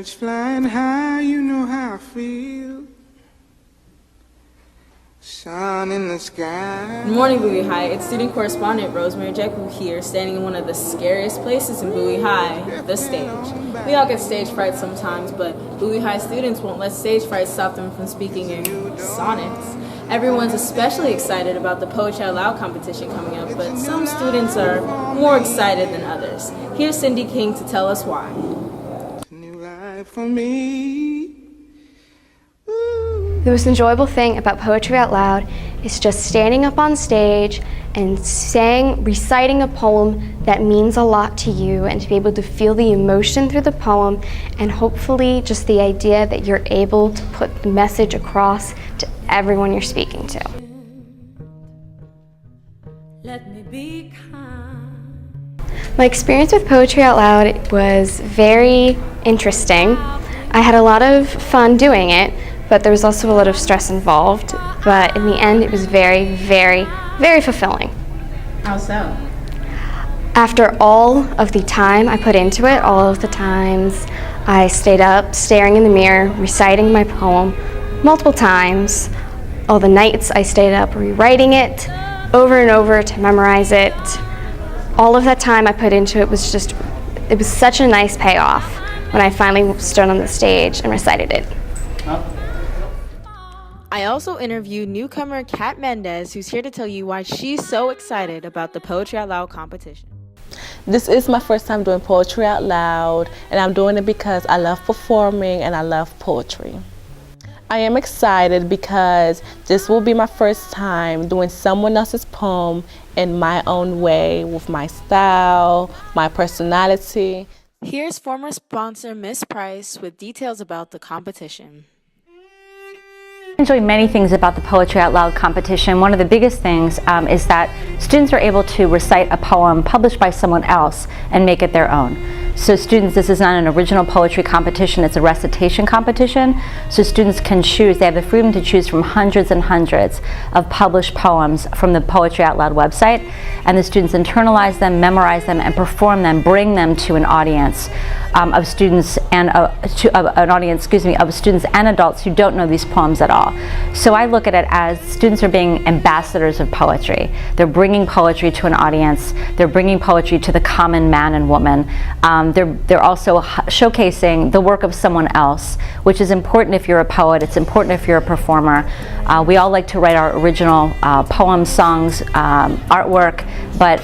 Birds flying high, you know how I feel. Sun in the sky. Good morning, Bowie High. It's student correspondent Rosemary Jekyll here, standing in one of the scariest places in Bowie High, the stage. We all get stage fright sometimes, but Bowie High students won't let stage fright stop them from speaking in sonnets. Everyone's especially excited about the Poetry Out Loud competition coming up, but some students are more excited than others. Here's Cindy King to tell us why. New life for me. The most enjoyable thing about Poetry Out Loud is just standing up on stage and reciting a poem that means a lot to you, and to be able to feel the emotion through the poem, and hopefully just the idea that you're able to put the message across to everyone you're speaking to. Let me be kind. My experience with Poetry Out Loud was very interesting. I had a lot of fun doing it, but there was also a lot of stress involved. But in the end, it was very, very, very fulfilling. How so? After all of the time I put into it, all of the times I stayed up staring in the mirror, reciting my poem multiple times, all the nights I stayed up rewriting it over and over to memorize it, all of that time I put into it was such a nice payoff when I finally stood on the stage and recited it. I also interviewed newcomer Kat Mendez, who's here to tell you why she's so excited about the Poetry Out Loud competition. This is my first time doing Poetry Out Loud, and I'm doing it because I love performing and I love poetry. I am excited because this will be my first time doing someone else's poem in my own way, with my style, my personality. Here's former sponsor Miss Price with details about the competition. I enjoy many things about the Poetry Out Loud competition. One of the biggest things is that students are able to recite a poem published by someone else and make it their own. So students, this is not an original poetry competition, it's a recitation competition. So students can choose, they have the freedom to choose from hundreds and hundreds of published poems from the Poetry Out Loud website, and the students internalize them, memorize them, and perform them, bring them to an audience of students and of students and adults who don't know these poems at all. So I look at it as students are being ambassadors of poetry. They're bringing poetry to an audience. They're bringing poetry to the common man and woman. They're also showcasing the work of someone else, which is important if you're a poet. It's important if you're a performer. We all like to write our original poems, songs, artwork, but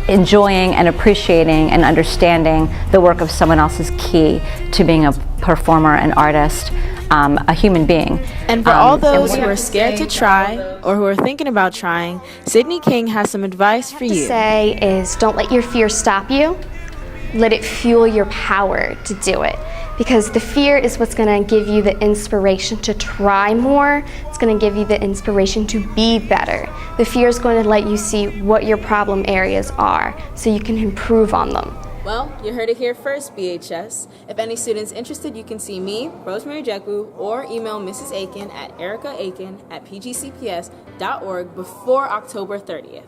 enjoying and appreciating and understanding the work of someone else is key to being a performer, an artist, a human being. And for all those who are scared to try or who are thinking about trying, Sydney King has some advice for you. What I say is, don't let your fear stop you. Let it fuel your power to do it, because the fear is what's going to give you the inspiration to try more. It's going to give you the inspiration to be better. The fear is going to let you see what your problem areas are so you can improve on them. Well, you heard it here first, BHS. If any student's interested, you can see me, Rosemary Jekyll, or email Mrs. Aiken at ericaaiken@pgcps.org before October 30th.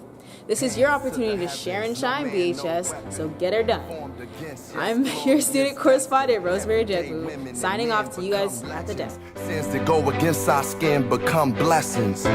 This is your opportunity to share and shine, BHS, so get her done. I'm your student correspondent, Rosemary Jekyll, signing off to you guys at the desk. Sins that go against our skin become blessings.